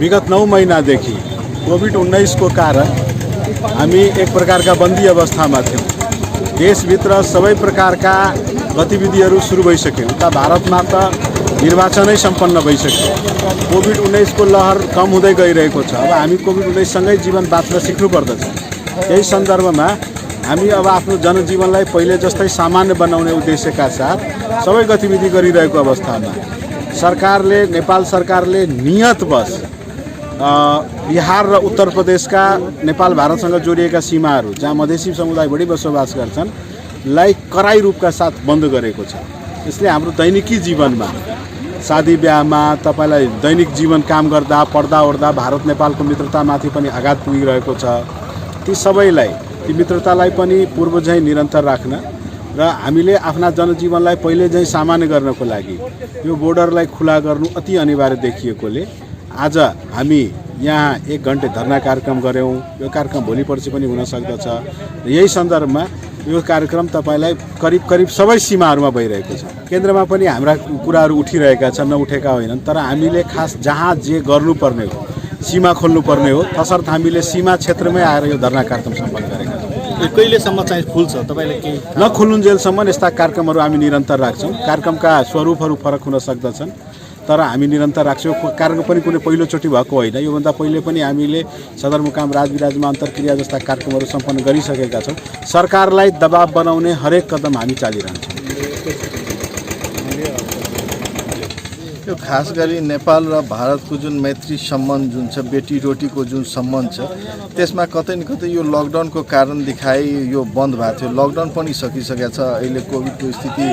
विगत 9 महिनादेखि कोभिड-19 को कारण हामी एक प्रकारका बन्दी अवस्थामा थियौँ। देशभित्र सबै प्रकारका गतिविधिहरू सुरु भइसक्यो। उता भारतमा त निर्वाचनै सम्पन्न भइसक्यो। कोभिड-19 को लहर कम हुँदै गइरहेको छ। अब हामी कोभिड-19 सँगै जीवन बाँच्न सिक्नुपर्दछ। यही सन्दर्भमा हामी अब आफ्नो जनजीवनलाई पहिले जस्तै सामान्य बनाउने उद्देश्यका साथ सबै गतिविधि गरिरहेको अवस्थामा सरकारले, नेपाल सरकारले नियतवश बिहार र उत्तर प्रदेशका नेपाल भारतसँग जोडिएका सीमाहरू जहाँ मधेसी समुदाय बढी बसोबास गर्छन् लाई कडाई रूपका साथ बन्द गरेको छ। यसले हाम्रो दैनिकी जीवनमा, शादी ब्याहमा, तपाईलाई दैनिक जीवन काम गर्दा पढ्दा ओर्दा भारत नेपालको मित्रतामाथि पनि आघात पुगिरहेको छ। ती सबैलाई, ती मित्रतालाई पनि पूर्व झैँ निरन्तर राख्न र हामीले आफ्ना जनजीवनलाई पहिले झैँ सामान्य गर्नको लागि यो बोर्डरलाई खुला गर्नु अति अनिवार्य देखिएकोले आज हामी यहाँ 1 घण्टे धरना कार्यक्रम गऱ्यौँ। यो कार्यक्रम भोलि पर्सि पनि हुन सक्दछ। यही सन्दर्भमा यो कार्यक्रम तपाईलाई करिब सबै सीमाहरूमा भइरहेको छ। केन्द्रमा पनि हाम्रा कुराहरू उठिरहेका छन्, नउठेका होइनन्। तर हामीले खास जहाँ जे गर्नुपर्ने हो, सीमा खोल्नुपर्ने हो, तसर्थ हामीले सीमा क्षेत्रमै आएर यो धरना कार्यक्रम सम्पन्न गरेका छौँ। कहिलेसम्म चाहिँ खुल्छ? तपाईँले के नखुल्नुन्जेलसम्म यस्ता कार्यक्रमहरू हामी निरन्तर राख्छौँ। कार्यक्रमका स्वरूपहरू फरक हुन सक्दछन्, तर हामी निरन्तर राख्छौँ। कार्यक्रम पनि कुनै पहिलोचोटि भएको होइन। योभन्दा पहिले पनि हामीले सदरमुकाम राजविराजमा अन्तर्क्रिया जस्ता कार्यक्रमहरू सम्पन्न गरिसकेका छौँ। सरकारलाई दबाब बनाउने हरेक कदम हामी चालिरहन्छौँ। यो खास गरी नेपाल र भारतको जुन मैत्री सम्बन्ध जुन छ, बेटी रोटीको जुन सम्बन्ध छ, त्यसमा कतै न कतै यो लकडाउनको कारण देखाइ यो बन्द भएको थियो। लकडाउन पनि सकिसकेको छ। अहिले कोभिडको स्थिति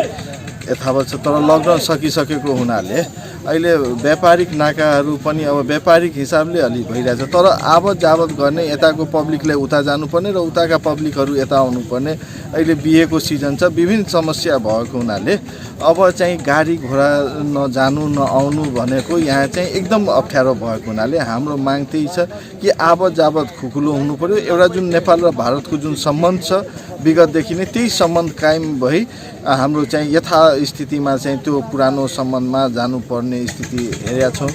यथावत छ, तर लकडाउन सकिसकेको हुनाले अहिले व्यापारिक नाकाहरू पनि अब व्यापारिक हिसाबले अलि भइरहेछ। तर आवत जावत गर्ने, यताको पब्लिकलाई उता जानुपर्ने र उताका पब्लिकहरू यता आउनुपर्ने। अहिले बिहेको सिजन छ, विभिन्न समस्या भएको हुनाले अब चाहिँ गाडी घोडा नजानु नआउनु भनेको यहाँ चाहिँ एकदम अप्ठ्यारो भएको हुनाले हाम्रो माग त्यही छ कि आवत जावत खुकुलो हुनु पर्यो। एउटा जुन नेपाल र भारतको जुन सम्बन्ध छ विगतदेखि नै त्यही सम्बन्ध कायम भई हाम्रो चाहिँ यथास्थितिमा चाहिँ त्यो पुरानो सम्बन्धमा जानुपर्ने स्थिति हेरेका छौँ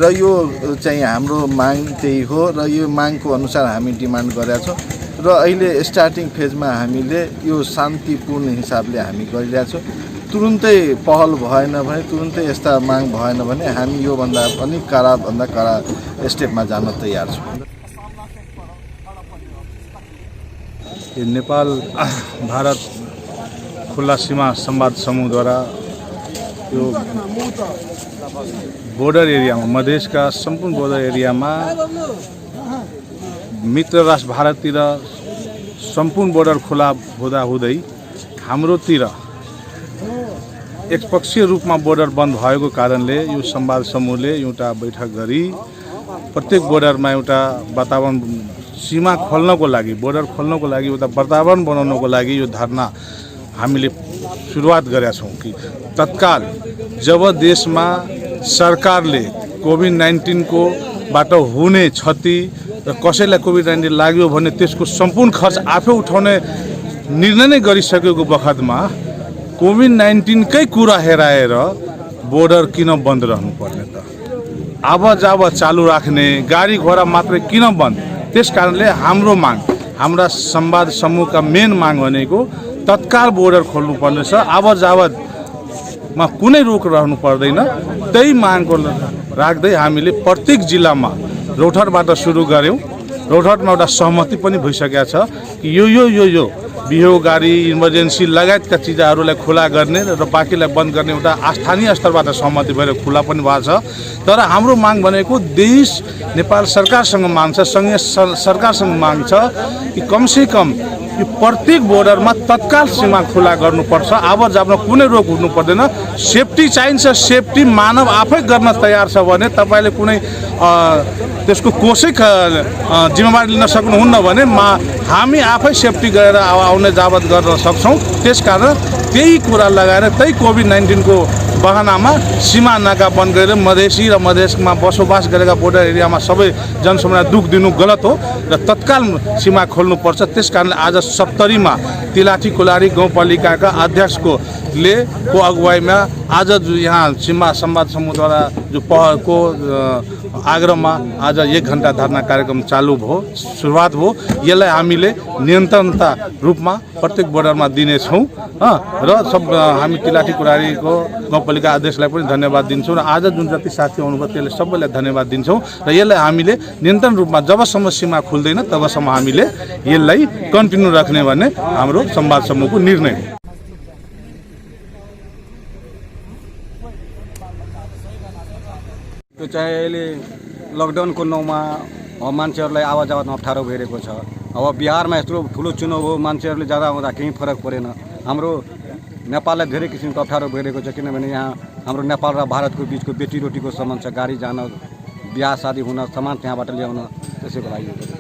र यो चाहिँ हाम्रो माग त्यही हो र यो मागको अनुसार हामी डिमान्ड गरेका छौँ र अहिले स्टार्टिङ फेजमा हामीले यो शान्तिपूर्ण हिसाबले हामी गरिरहेका छौँ। तुरुन्तै पहल भएन भने, तुरुन्तै यस्ता माग भएन भने हामी योभन्दा पनि कडाभन्दा कडा स्टेपमा जान तयार छौँ। नेपाल भारत खुला सीमा संवाद समूहद्वारा यो बोर्डर एरियामा, मधेसका सम्पूर्ण बोर्डर एरियामा मित्र राष्ट्र भारततिर सम्पूर्ण बोर्डर खुला हुँदै हाम्रोतिर एकपक्षीय रूपमा बोर्डर बन्द भएको कारणले यो संवाद समूहले एउटा बैठक गरी प्रत्येक बोर्डरमा एउटा वातावरण, सीमा खोल्नको लागि, बोर्डर खोल्नको लागि एउटा वातावरण बनाउनको लागि यो धरना हामीले सुरुवात गरेका छौँ कि तत्काल जब देशमा सरकारले कोभिड-19 को बाट हुने क्षति र कसैलाई कोभिड-19 लाग्यो भने त्यसको सम्पूर्ण खर्च आफै उठाउने निर्णय नै गरिसकेको बखतमा कोभिड-19 कै कुरा हेराएर बोर्डर किन बन्द रहनुपर्ने त? आवत जावत चालू राख्ने, गाडी घोडा मात्रै किन बन्द? त्यस कारणले हाम्रो माग, हाम्रा संवाद समूहका मेन माग भनेको तत्काल बोर्डर खोल्नुपर्ने छ। आवत जावतमा कुनै रोक रहनु पर्दैन। त्यही मागको राख्दै हामीले प्रत्येक जिल्लामा रौतहटबाट सुरु गऱ्यौँ। रौतहटमा एउटा सहमति पनि भइसकेको छ कि यो बिहो गाडी, इमर्जेन्सी लगायतका चिजहरूलाई खुला गर्ने र बाँकीलाई बन्द गर्ने एउटा स्थानीय स्तरबाट सहमति भएर खुला पनि भएको छ। तर हाम्रो माग भनेको देश नेपाल सरकारसँग माग छ, सङ्घीय सरकारसँग माग छ कि कमसेकम यो प्रत्येक बोर्डरमा तत्काल सीमा खुला गर्नुपर्छ। आवत जावतमा कुनै रोक हुनु पर्दैन। सेफ्टी चाहिन्छ, सेफ्टी मानव आफै गर्न तयार छ भने तपाईँले कुनै त्यसको कसै जिम्मेवारी लिन सक्नुहुन्न भने हामी आफै सेफ्टी गरेर आउने जावत गर्न सक्छौँ। त्यसकारण त्यही कुरा लगाएर त्यही कोभिड-19 को बहानामा सीमा नाका बन्द गरेर मधेसी र मधेसमा बसोबास गरेका बोर्डर एरियामा सबै जनसमुदाय दुख दिनु गलत हो र तत्काल सीमा खोल्नुपर्छ। त्यसकारणले आज 70 मा तिलाठी कोलारी गाउँपालिकाका अध्यक्षको ले को अगुवाई में आज जो यहाँ सीमा संवाद समूहद्वारा जो पहलको आग्रहमा आज 1 घण्टा धरना कार्यक्रम चालू भयो, सुरुवात भयो। यसलाई हामीले निरन्तरता रूपमा प्रत्येक बोर्डरमा दिनेछौँ र सब हामी तिलाठी कुरारीको गाउँपालिका अध्यक्षलाई पनि धन्यवाद दिन्छौँ र आज जुन जति साथी आउनुभयो त्यसले सबैलाई धन्यवाद दिन्छौँ र यसलाई हामीले निरन्तर रूपमा जबसम्म सीमा खुल्दैन तबसम्म हामीले यसलाई कन्टिन्यू राख्ने भन्ने हाम्रो संवाद समूहको निर्णय हो। त्यो चाहिँ अहिले लकडाउनको नाउँमा मान्छेहरूलाई आवा जावतमा अप्ठ्यारो भइरहेको छ। अब बिहारमा यत्रो ठुलो चुनाव हो, मान्छेहरूले जाँदा आउँदा केही फरक परेन। हाम्रो नेपाललाई धेरै किसिमको अप्ठ्यारो भइरहेको छ, किनभने यहाँ हाम्रो नेपाल र भारतको बिचको बेटी रोटीको सम्बन्ध छ। गाडी जान, बिहा शादी हुन, सामान त्यहाँबाट ल्याउन, त्यसैको लागि